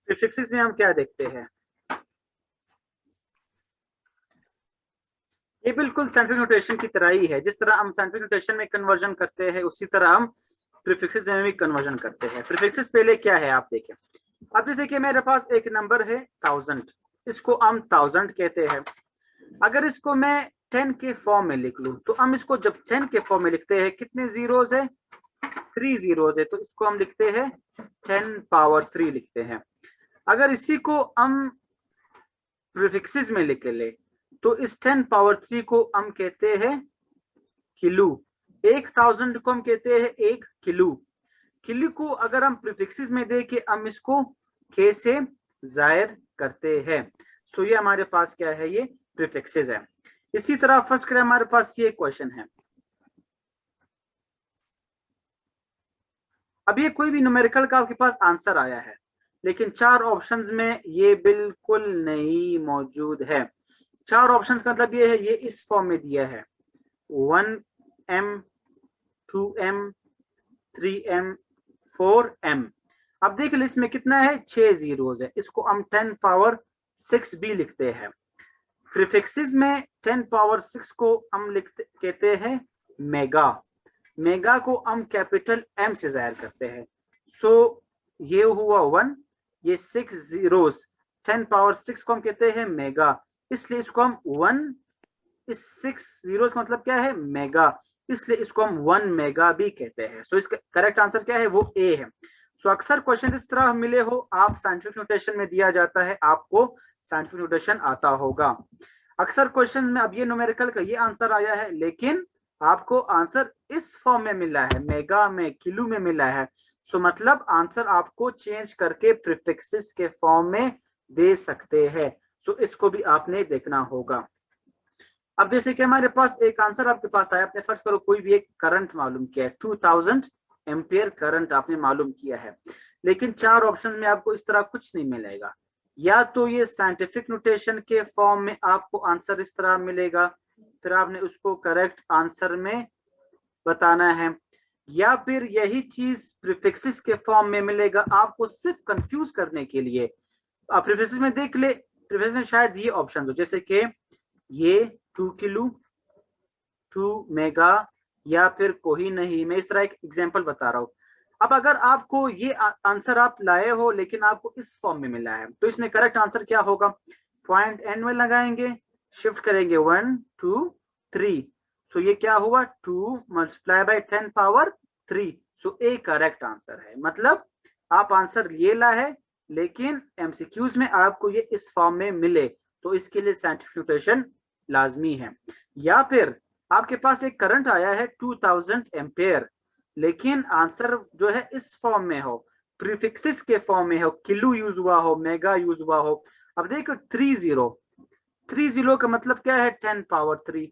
Prefixes में हम क्या देखते हैं, ये बिल्कुल साइंटिफिक नोटेशन की तरह ही है। जिस तरह हम साइंटिफिक नोटेशन में कन्वर्जन करते हैं उसी तरह हम प्रीफिक्सेस में भी कन्वर्जन करते हैं। प्रीफिक्सेस पहले क्या है आप देखें। अब जैसे कि मेरे पास एक नंबर है 1000, इसको हम 1000 कहते हैं। अगर इसको मैं 10 के फॉर्म में लिख लूं तो हम इसको जब 10 के फॉर्म में लिखते हैं कितने जीरोज है, 3 जीरोज है, तो इसको हम लिखते हैं 10 पावर 3 लिखते हैं। अगर इसी को हम प्रीफिक्सेस में लिख ले तो इस 10 पावर 3 को हम कहते हैं किलो। 1000 को हम कहते हैं 1 किलो। किलो को अगर हम प्रीफिक्सेस में दे के हम इसको के से जाहिर करते हैं। सो ये हमारे पास क्या है, ये प्रीफिक्सेस है। इसी तरह फर्स्ट करें, हमारे पास ये क्वेश्चन है। अब ये कोई भी न्यूमेरिकल का आपके पास आंसर आया है, लेकिन 4 ऑप्शंस में ये बिल्कुल नहीं मौजूद है। 4 ऑप्शंस का मतलब ये है, ये इस फॉर्म में दिया है 1m 2m 3m 4m। अब देख लो इसमें कितना है, 6 जीरोज है, इसको हम 10 पावर 6 भी लिखते हैं। प्रीफिक्सेस में 10 पावर 6 को हम लिखते कहते हैं मेगा। मेगा को हम कैपिटल एम से जाहिर करते हैं। सो ये हुआ 1, ये 6 जीरोज, 10 पावर 6 को हम कहते हैं मेगा, इसलिए इसको हम 1, इस 6 जीरोज का मतलब क्या है, मेगा, इसलिए इसको हम 1 मेगा भी कहते हैं। सो इसका करेक्ट आंसर क्या है, वो ए है। सो अक्सर क्वेश्चन इस तरह मिले हो, आप साइंटिफिक नोटेशन में दिया जाता है, आपको साइंटिफिक नोटेशन आता होगा। अक्सर क्वेश्चन में अब ये न्यूमेरिकल का ये आंसर आया है, लेकिन आपको आंसर इस फॉर्म में मिला है, मेगा में किलो में मिला है। सो मतलब आंसर आपको चेंज करके प्रीफिक्सेस के फॉर्म में दे सकते हैं। सो इसको भी आपने देखना होगा। अब जैसे कि हमारे पास एक आंसर आपके पास आया, आपने फर्ज करो कोई भी एक करंट मालूम किया है, 2000 एम्पियर करंट आपने मालूम किया है, लेकिन 4 ऑप्शन में आपको इस तरह कुछ नहीं मिलेगा। या तो ये साइंटिफिक नोटेशन के फॉर्म में आपको आंसर इस तरह मिलेगा, फिर आपने उसको करेक्ट आंसर में बताना है, या फिर यही चीज प्रीफिक्सेस के फॉर्म में मिलेगा आपको सिर्फ कंफ्यूज करने के लिए। आप प्रीफिक्सेस में देख ले, प्रीफिक्सेस में शायद ये ऑप्शन हो, जैसे कि ये 2 किलो, 2 मेगा, या फिर कोई नहीं। मैं इस तरह एक एग्जांपल बता रहा हूँ। अब अगर आपको ये आंसर आप लाए हो लेकिन आपको इस फॉर्म में मिला है, तो इसमें करेक्ट आंसर क्या होगा, पॉइंट एंड में लगाएंगे, शिफ्ट करेंगे 1 2 3। सो ये क्या हुआ, 2 multiply by 10 power 3। So A correct answer है। मतलब आप आंसर ये ला है, लेकिन एमसीक्यूज में आपको ये इस फॉर्म में मिले, तो इसके लिए साइंटिफिक नोटेशन लाजमी है। या फिर आपके पास एक करंट आया है 2000 एम्पेयर, लेकिन आंसर जो है इस फॉर्म में हो, प्रीफिक्सेस के फॉर्म में हो, किलो यूज हुआ हो, मेगा यूज हुआ हो। अब देखो 30 का मतलब क्या है, 10 पावर 3।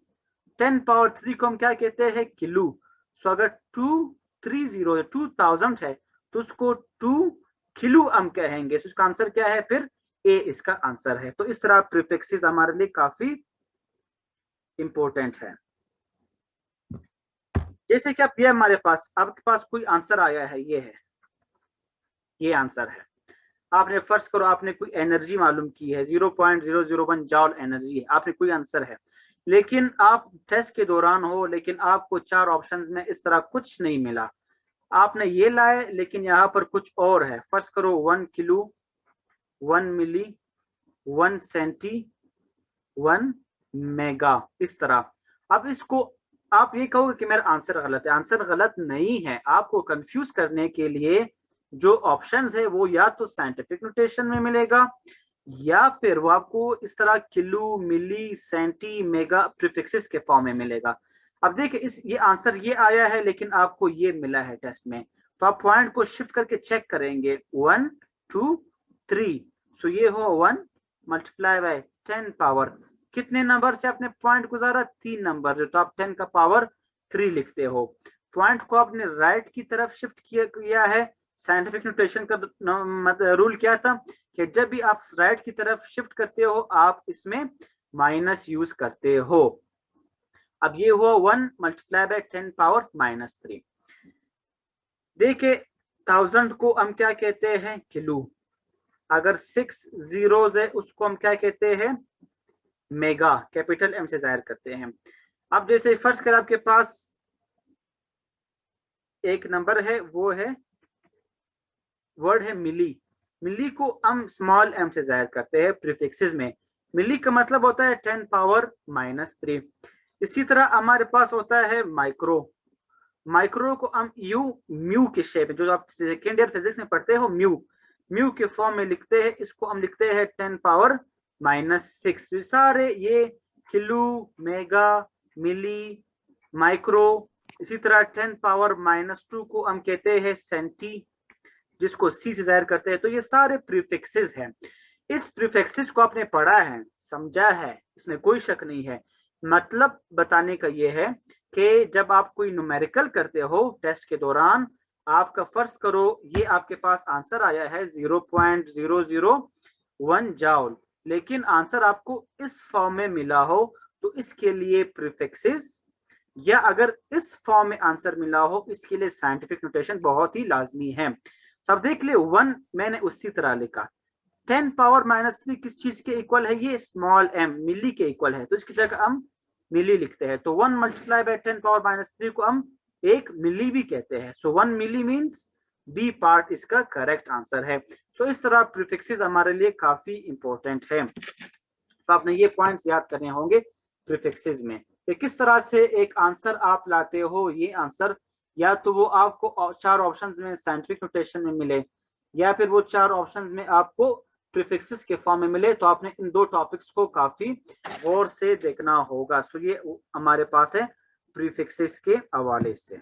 10 पावर 3 को हम क्या कहते हैं, किलो। सो अगर 230 2000 है तो उसको 2 किलो हम कहेंगे। तो इसका आंसर क्या है, फिर ए इसका आंसर है। तो इस तरह प्रीफिक्सेस हमारे लिए काफी इंपॉर्टेंट है। जैसे कि आप ये हमारे पास, आपके पास कोई आंसर आया है, ये है, ये आंसर है। आपने फर्ज करो आपने कोई एनर्जी मालूम की है, 0.001 जॉल एनर्जी है, आपने कोई आंसर है, लेकिन आप टेस्ट के दौरान हो, लेकिन आपको 4 ऑप्शंस में इस तरह कुछ नहीं मिला। आपने ये लाए लेकिन यहाँ पर कुछ और है। फर्ज करो 1 किलो, 1 मिली, 1 सेंटी, 1 मेगा, इस तरह। अब इसको आप ये कहोगे कि मेरा आंसर गलत है। आंसर गलत नहीं है, आपको कंफ्यूज करने के लिए जो ऑप्शंस है वो या तो साइंटिफिक नोटेशन में मिलेगा, या फिर वो आपको इस तरह किलो, मिली, सेंटी, मेगा प्रीफिक्सेस के फॉर्म में मिलेगा। अब देखिए इस ये आंसर ये आया है, लेकिन आपको ये मिला है टेस्ट में, तो आप पॉइंट को शिफ्ट करके चेक करेंगे 1 2 3। सो ये हो 1 मल्टीप्लाई बाय 10 पावर, कितने नंबर से आपने पॉइंट गुजारा, 3 नंबर से, तो आप 10 का पावर 3 लिखते हो। पॉइंट को आपने राइट की तरफ शिफ्ट किया है। साइंटिफिक नोटेशन का रूल क्या था कि जब भी आप राइट की तरफ शिफ्ट करते हो आप इसमें माइनस यूज करते हो। अब ये हुआ 1 मल्टीप्लाई बाय 10 पावर -3। देखिए 1000 को हम क्या कहते हैं, किलो। अगर 6 जीरोस है उसको हम क्या कहते हैं, मेगा, कैपिटल एम से जाहिर करते हैं। अब जैसे फर्ज कर आपके पास एक नंबर है, वो है वर्ड है मिली। मिली को हम स्मॉल एम से जाहिर करते हैं प्रीफिक्सेस में। मिली का मतलब होता है 10 पावर -3। इसी तरह हमारे पास होता है माइक्रो। माइक्रो को हम यू म्यू के शेप, जो आप सेकेंड ईयर फिजिक्स में पढ़ते हो, म्यू म्यू के फॉर्म में लिखते हैं। इसको हम लिखते हैं 10 पावर -6। सारे ये किलो, मेगा, मिली, माइक्रो, इसी तरह 10 पावर -2 को हम कहते हैं सेंटी, जिसको सी से जाहिर करते हैं। तो ये सारे प्रीफिक्सेस हैं। इस प्रीफिक्सेस को आपने पढ़ा है, समझा है, इसमें कोई शक नहीं है। मतलब बताने का ये है कि जब आप कोई न्यूमेरिकल करते हो टेस्ट के दौरान, आपका फर्ज करो ये आपके पास आंसर आया है 0.001 जाउल, लेकिन आंसर आपको इस फॉर्म में मिला हो, तो इसके लिए प्रीफिक्सेस, या अगर इस फॉर्म में आंसर मिला हो, इसके लिए साइंटिफिक नोटेशन बहुत ही लाजमी है। तो अब देख ले, 1 मैंने उसी तरह लिखा। 10 पावर -3 किस चीज के इक्वल है, ये स्मॉल एम, मिली के इक्वल है, तो इसकी जगह हम मिली लिखते हैं। तो 1 मल्टीप्लाई बाय 10 पावर -3 को हम 1 मिली भी कहते हैं। सो 1 मिली मीन्स बी पार्ट इसका करेक्ट आंसर है। सो इस तरह प्रीफिक्सेस हमारे लिए काफी इंपॉर्टेंट है। तो आपने ये पॉइंट्स याद करने होंगे प्रीफिक्सेस में, कि किस तरह से एक आंसर आप लाते हो। ये आंसर या तो वो आपको 4 ऑप्शंस में साइंटिफिक नोटेशन में मिले, या फिर वो 4 ऑप्शंस में आपको प्रीफिक्सेस के फॉर्म में मिले। तो आपने इन 2 टॉपिक्स को काफी गौर से देखना होगा। सो ये हमारे पास है प्रीफिक्सेस के हवाले से।